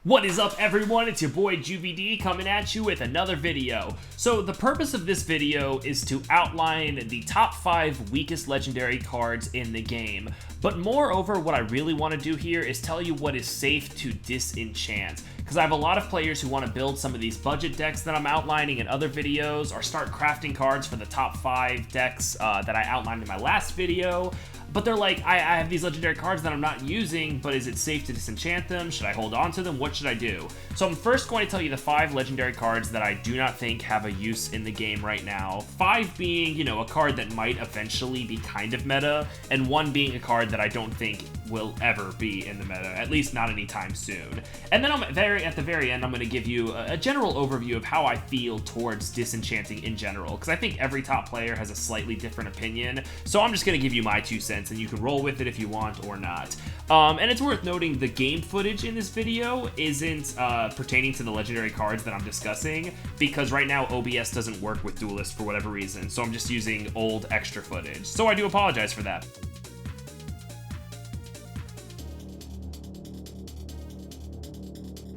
What is up, everyone? It's your boy JuveyD coming at you with another video. So the purpose of this video is to outline the top 5 weakest legendary cards in the game. But moreover, what I really want to do here is tell you what is safe to disenchant. Because I have a lot of players who want to build some of these budget decks that I'm outlining in other videos, or start crafting cards for the top 5 decks that I outlined in my last video. But they're like, I have these legendary cards that I'm not using, but is it safe to disenchant them? Should I hold on to them? What should I do? So I'm first going to tell you the 5 legendary cards that I do not think have a use in the game right now. 5 being, you know, a card that might eventually be kind of meta, and 1 being a card that I don't think will ever be in the meta, at least not anytime soon. And then at the very end, I'm going to give you a general overview of how I feel towards disenchanting in general, because I think every top player has a slightly different opinion, so I'm just going to give you my 2 cents, and you can roll with it if you want or not. And it's worth noting the game footage in this video isn't pertaining to the legendary cards that I'm discussing, because right now OBS doesn't work with Duelyst for whatever reason, so I'm just using old extra footage. So I do apologize for that.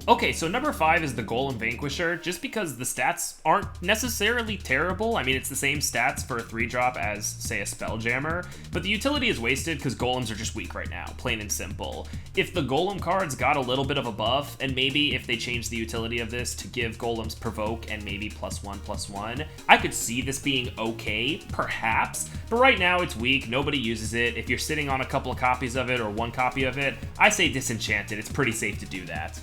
Okay, so number 5 is the Golem Vanquisher, just because the stats aren't necessarily terrible. I mean, it's the same stats for a 3-drop as, say, a Spelljammer, but the utility is wasted because golems are just weak right now, plain and simple. If the golem cards got a little bit of a buff, and maybe if they changed the utility of this to give golems provoke and maybe +1/+1, I could see this being okay, perhaps, but right now it's weak, nobody uses it. If you're sitting on a couple of copies of it or 1 copy of it, I say disenchant it. It's pretty safe to do that.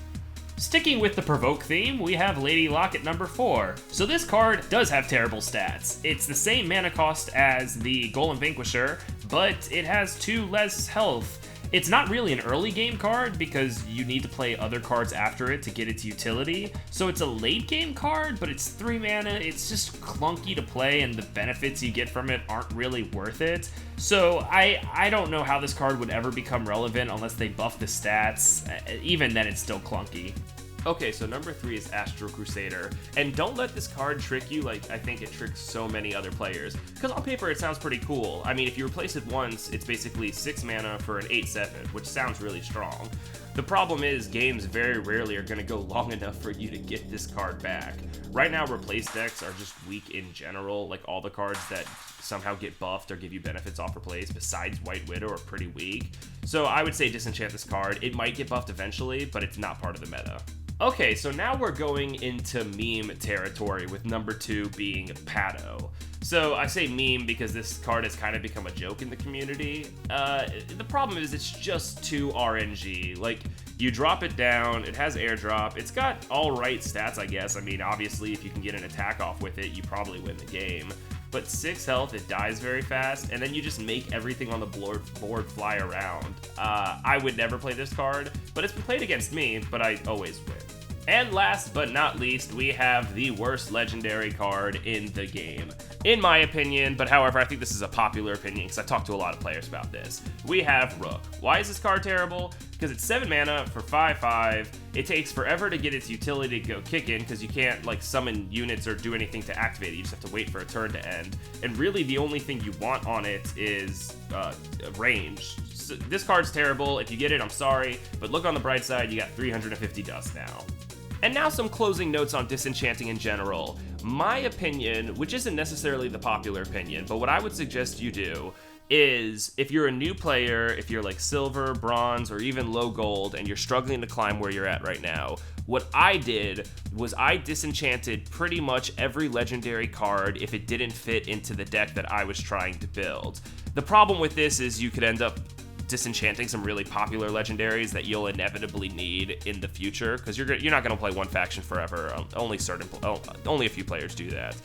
Sticking with the provoke theme, we have Lady Lock at number 4. So this card does have terrible stats. It's the same mana cost as the Golem Vanquisher, but it has 2 less health. It's not really an early game card because you need to play other cards after it to get its utility. So it's a late game card, but it's 3 mana. It's just clunky to play, and the benefits you get from it aren't really worth it. So I don't know how this card would ever become relevant unless they buff the stats. Even then, it's still clunky. Okay, so number 3 is Astral Crusader, and don't let this card trick you like I think it tricks so many other players, because on paper it sounds pretty cool. I mean, if you replace it once, it's basically 6 mana for an 8/7, which sounds really strong. The problem is, games very rarely are going to go long enough for you to get this card back. Right now, replace decks are just weak in general, like all the cards that somehow get buffed or give you benefits off replace, besides White Widow, are pretty weak. So I would say disenchant this card. It might get buffed eventually, but it's not part of the meta. Okay, so now we're going into meme territory, with number 2 being Pado. So I say meme because this card has kind of become a joke in the community. The problem is it's just too RNG. Like, you drop it down, it has airdrop, it's got alright stats, I guess. I mean, obviously, if you can get an attack off with it, you probably win the game. But 6 health, it dies very fast, and then you just make everything on the board fly around. I would never play this card, but it's been played against me, but I always win. And last but not least, we have the worst legendary card in the game, in my opinion, but however, I think this is a popular opinion because I talked to a lot of players about this. We have Rook. Why is this card terrible? Because it's 7 mana for 5/5. It takes forever to get its utility to go kick in because you can't like summon units or do anything to activate it. You just have to wait for a turn to end. And really the only thing you want on it is range. So this card's terrible. If you get it, I'm sorry, but look on the bright side, you got 350 dust now. And now some closing notes on disenchanting in general. My opinion, which isn't necessarily the popular opinion, but what I would suggest you do is, if you're a new player, if you're like silver, bronze, or even low gold, and you're struggling to climb where you're at right now, what I did was I disenchanted pretty much every legendary card if it didn't fit into the deck that I was trying to build. The problem with this is you could end up disenchanting some really popular legendaries that you'll inevitably need in the future, because you're not going to play one faction forever. Only a few players do that.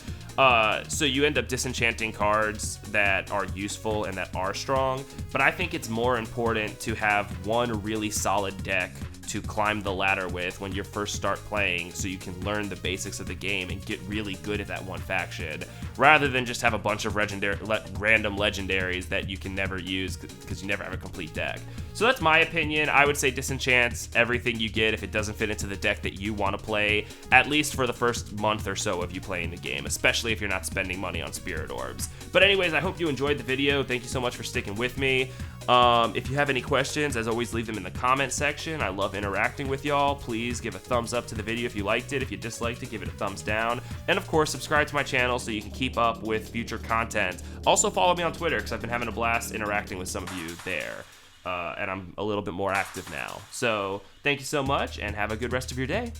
So you end up disenchanting cards that are useful and that are strong, but I think it's more important to have one really solid deck to climb the ladder with when you first start playing, so you can learn the basics of the game and get really good at that one faction, rather than just have a bunch of random legendaries that you can never use because you never have a complete deck. So that's my opinion. I would say disenchant everything you get if it doesn't fit into the deck that you want to play, at least for the first month or so of you playing the game, especially if you're not spending money on Spirit Orbs. But anyways, I hope you enjoyed the video. Thank you so much for sticking with me. If you have any questions, as always, leave them in the comment section. I love interacting with y'all. Please give a thumbs up to the video if you liked it. If you disliked it, give it a thumbs down. And of course, subscribe to my channel so you can keep up with future content. Also follow me on Twitter because I've been having a blast interacting with some of you there. And I'm a little bit more active now. So thank you so much and have a good rest of your day.